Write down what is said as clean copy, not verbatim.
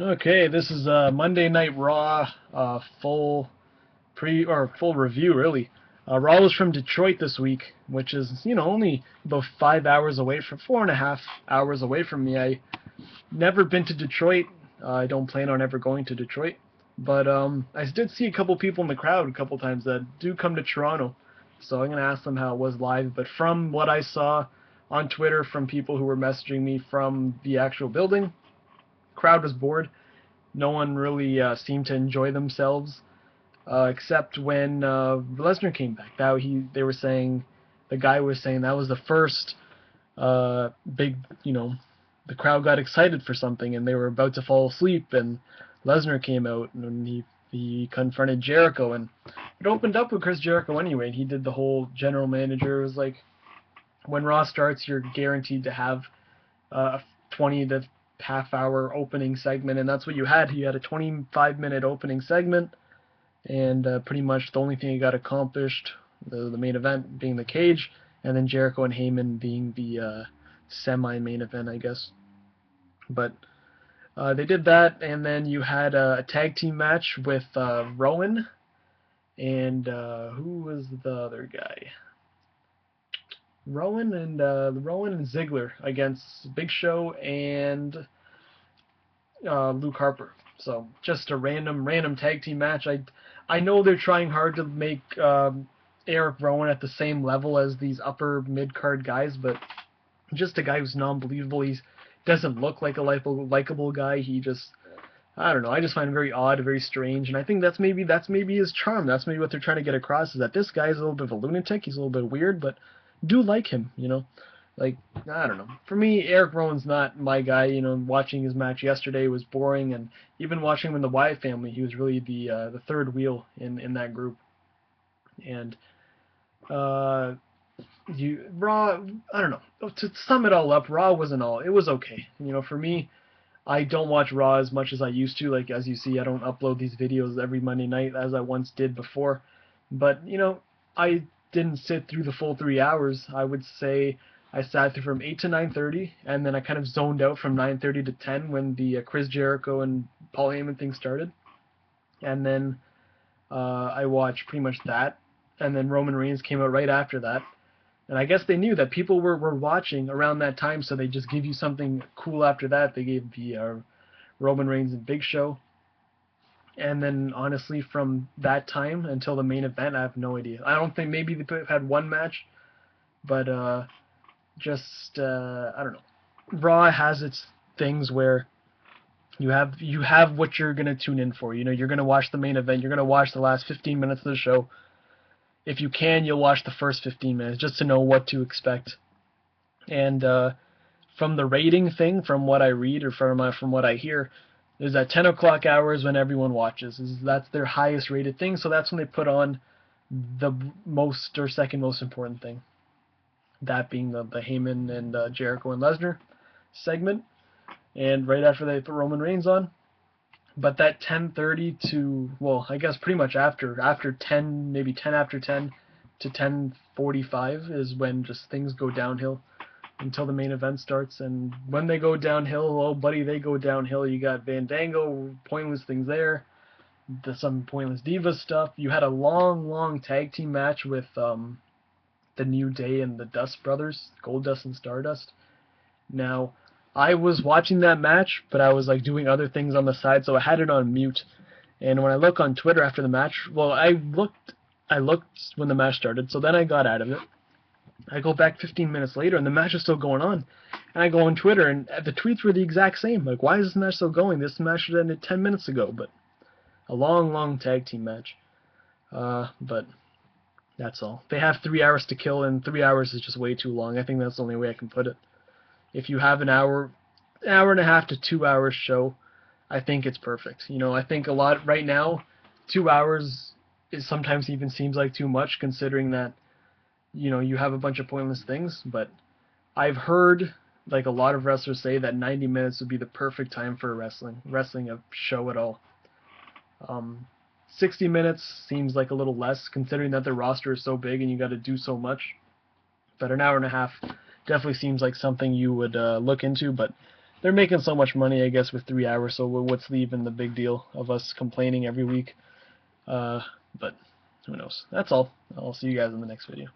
Okay, this is Monday Night Raw, full review really. Raw was from Detroit this week, which is only about 5 hours away from 4.5 hours away from me. I never been to Detroit. I don't plan on ever going to Detroit, but I did see a couple people in the crowd a couple times that do come to Toronto, so I'm gonna ask them how it was live. But from what I saw on Twitter from people who were messaging me from the actual building, crowd was bored. No one really seemed to enjoy themselves, except when Lesnar came back. They were saying, the guy was saying that was the first big, the crowd got excited for something and they were about to fall asleep, and Lesnar came out and he confronted Jericho, and it opened up with Chris Jericho anyway. And he did the whole general manager. It was like, when Raw starts, you're guaranteed to have a 20 to half hour opening segment, and that's what you had. You had a 25-minute opening segment, and pretty much the only thing you got accomplished, the main event being the cage, and then Jericho and Heyman being the semi-main event, I guess. But they did that, and then you had a tag team match with Rowan and who was the other guy? Rowan and Ziggler against Big Show and Luke Harper. So just a random tag team match. I know they're trying hard to make Eric Rowan at the same level as these upper mid card guys, but just a guy who's non-believable. He doesn't look like a likable guy. He just, I don't know. I just find him very odd, very strange, and I think that's maybe his charm. That's maybe what they're trying to get across, is that this guy is a little bit of a lunatic. He's a little bit weird, but do like him. Like, I don't know. For me, Eric Rowan's not my guy. Watching his match yesterday was boring, and even watching him in the Wyatt family, he was really the third wheel in that group. And uh, Raw, I don't know. To sum it all up, Raw wasn't all. It was okay. For me, I don't watch Raw as much as I used to. Like, as you see, I don't upload these videos every Monday night as I once did before. But I didn't sit through the full 3 hours. I would say I sat through from 8 to 9:30, and then I kind of zoned out from 9:30 to 10 when the Chris Jericho and Paul Heyman thing started. And then I watched pretty much that, and then Roman Reigns came out right after that. And I guess they knew that people were watching around that time, so they just give you something cool after that. They gave the Roman Reigns and Big Show. And then, honestly, from that time until the main event, I have no idea. I don't think, maybe they had one match, but I don't know. Raw has its things where you have what you're gonna tune in for. You're gonna watch the main event. You're gonna watch the last 15 minutes of the show. If you can, you'll watch the first 15 minutes just to know what to expect. And from the rating thing, from what I read or from what I hear, is that 10 o'clock hours when everyone watches. That's their highest rated thing, so that's when they put on the most or second most important thing. That being the Heyman and Jericho and Lesnar segment, and right after they put Roman Reigns on. But that 10:30 to, well, I guess pretty much after 10, maybe 10 after 10 to 10:45 is when just things go downhill until the main event starts. And when they go downhill, oh buddy, they go downhill. You got Fandango, pointless things there. Some pointless Diva stuff. You had a long tag team match with the New Day and the Dust Brothers, Goldust and Stardust. Now, I was watching that match, but I was like doing other things on the side, so I had it on mute. And when I look on Twitter after the match, well, I looked when the match started, so then I got out of it. I go back 15 minutes later, and the match is still going on. And I go on Twitter, and the tweets were the exact same. Like, why is this match still going? This match should have ended 10 minutes ago. But a long tag team match. But that's all. They have 3 hours to kill, and 3 hours is just way too long. I think that's the only way I can put it. If you have an hour and a half to 2 hours show, I think it's perfect. I think a lot right now, 2 hours is sometimes even seems like too much, considering that you have a bunch of pointless things. But I've heard like a lot of wrestlers say that 90 minutes would be the perfect time for wrestling a show at all. 60 minutes seems like a little less, considering that the roster is so big and you got to do so much. But an hour and a half definitely seems like something you would look into. But they're making so much money, I guess, with 3 hours. So what's even the big deal of us complaining every week? But who knows? That's all. I'll see you guys in the next video.